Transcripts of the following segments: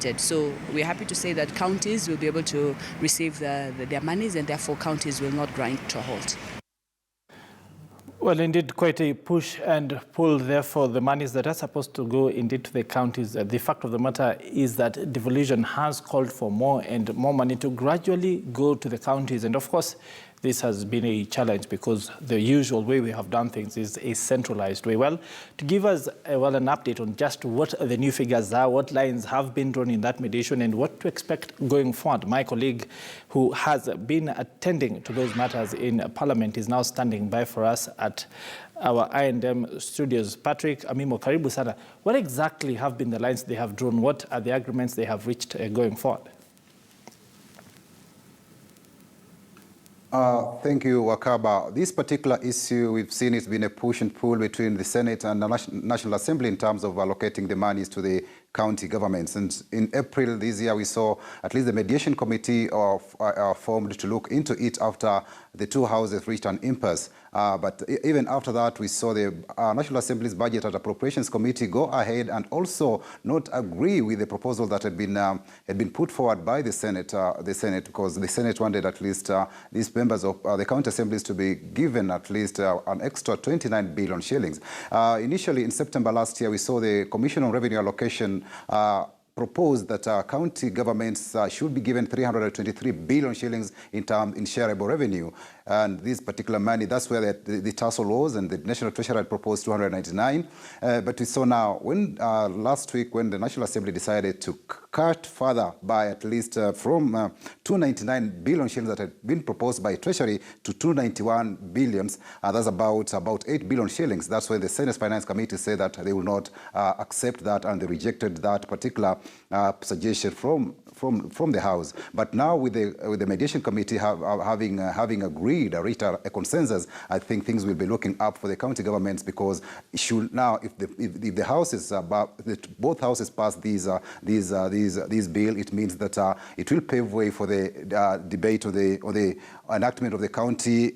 affected. So we're happy to say that counties will be able to receive their monies, and therefore counties will not grind to a halt. Well, indeed, quite a push and pull there for the monies that are supposed to go indeed to the counties. The fact of the matter is that devolution has called for more and more money to gradually go to the counties. And of course, this has been a challenge because the usual way we have done things is a centralized way. Well, to give us an update on just what the new figures are, what lines have been drawn in that mediation and what to expect going forward, my colleague who has been attending to those matters in Parliament is now standing by for us at our I&M studios. Patrick Amimo, karibu sana. What exactly have been the lines they have drawn? What are the agreements they have reached going forward? Thank you, Wakaba. This particular issue, we've seen it's been a push and pull between the Senate and the National Assembly in terms of allocating the monies to the county governments. And in April this year, we saw at least the mediation committee formed to look into it after the two houses reached an impasse. But even after that, we saw the National Assembly's Budget and Appropriations Committee go ahead and also not agree with the proposal that had been put forward by the Senate, because the Senate wanted at least these members of the county assemblies to be given at least an extra 29 billion shillings. Initially, in September last year, we saw the Commission on Revenue Allocation proposed that county governments should be given 323 billion shillings in shareable revenue. And this particular money, that's where the tussle was, and the National Treasury had proposed 299. But we saw now, when last week, when the National Assembly decided to cut further by at least from 299 billion shillings that had been proposed by Treasury to 291 billions, that's about 8 billion shillings. That's when the Senate Finance Committee said that they will not accept that, and they rejected that particular suggestion from the House. But now with the mediation committee having agreed, reached a consensus, I think things will be looking up for the county governments, because now if the houses both houses pass these bill, it means that it will pave way for the debate or the enactment of the county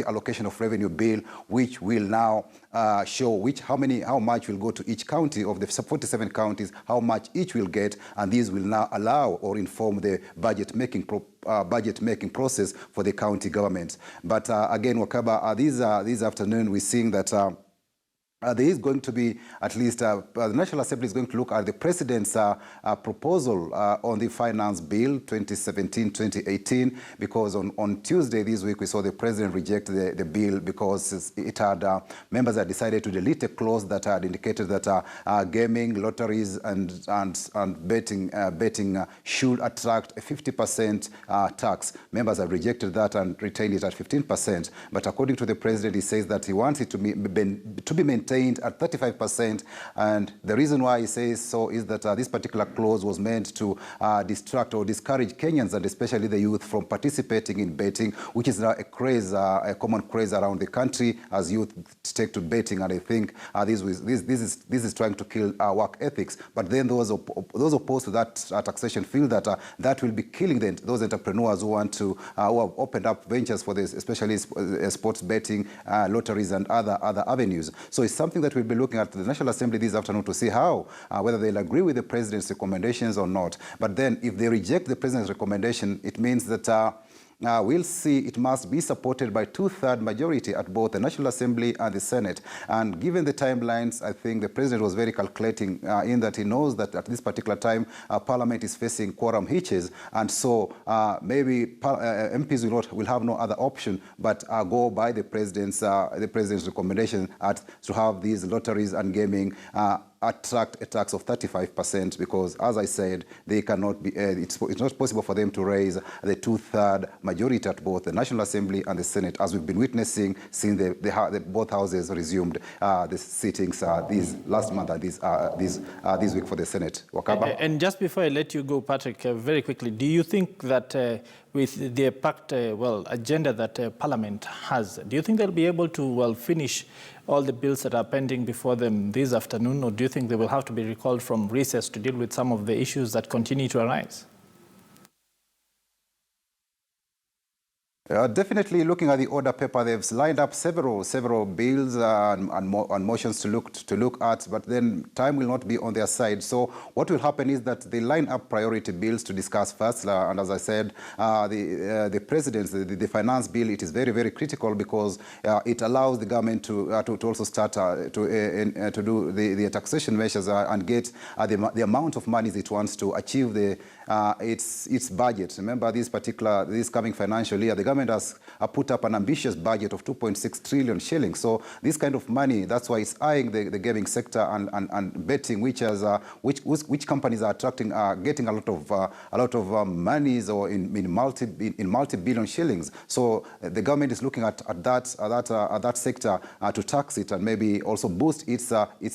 allocation of revenue bill, which will now show how much will go to each county of the 47 counties, how much each will get, and these will now allow or inform the budget making process for the county government. But again, Wakaba, this afternoon we're seeing that there is going to be at least the National Assembly is going to look at the President's proposal on the Finance Bill 2017-2018, because on Tuesday this week we saw the President reject the bill because it had members had decided to delete a clause that had indicated that gaming, lotteries, and betting should attract a 50% tax. Members have rejected that and retained it at 15%. But according to the President, he says that he wants it to be maintained at 35%, and the reason why he says so is that this particular clause was meant to distract or discourage Kenyans, and especially the youth, from participating in betting, which is now a common craze around the country as youth take to betting. And I think this is trying to kill work ethics. But then those opposed to that taxation feel that that will be killing those entrepreneurs who want to who have opened up ventures for this, especially sports betting, lotteries, and other avenues. So it's something that we'll be looking at the National Assembly this afternoon to see how, whether they'll agree with the President's recommendations or not. But then if they reject the President's recommendation, it means that we'll see it must be supported by 2/3 majority at both the National Assembly and the Senate. And given the timelines, I think the President was very calculating in that he knows that at this particular time, Parliament is facing quorum hitches. And so maybe MPs will have no other option but go by the President's recommendation to have these lotteries and gaming attract a tax of 35%, because, as I said, they cannot be. It's not possible for them to raise the 2/3 majority at both the National Assembly and the Senate, as we've been witnessing since both houses resumed the sittings this last month and this week for the Senate. Wakaba? And just before I let you go, Patrick, very quickly, do you think that with the packed agenda that Parliament has, do you think they'll be able to finish all the bills that are pending before them this afternoon, or do you think they will have to be recalled from recess to deal with some of the issues that continue to arise? Definitely, looking at the order paper, they've lined up several bills and motions to look at, but then time will not be on their side. So what will happen is that they line up priority bills to discuss first, and as I said, the president's the finance bill, it is very critical because it allows the government to also start to do the taxation measures and get the amount of money it wants to achieve its budget. Remember, this coming financial year, the government has put up an ambitious budget of 2.6 trillion shillings. So this kind of money, that's why it's eyeing the gaming sector and betting which companies are attracting, getting a lot of monies or in multi-billion shillings. So the government is looking at that sector to tax it and maybe also boost its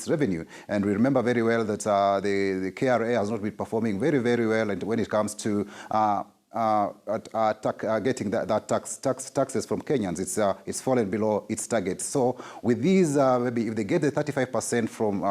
revenue. And we remember very well that the KRA has not been performing very well, and when it comes to getting taxes from Kenyans, it's fallen below its target. So with these, maybe if they get the 35% from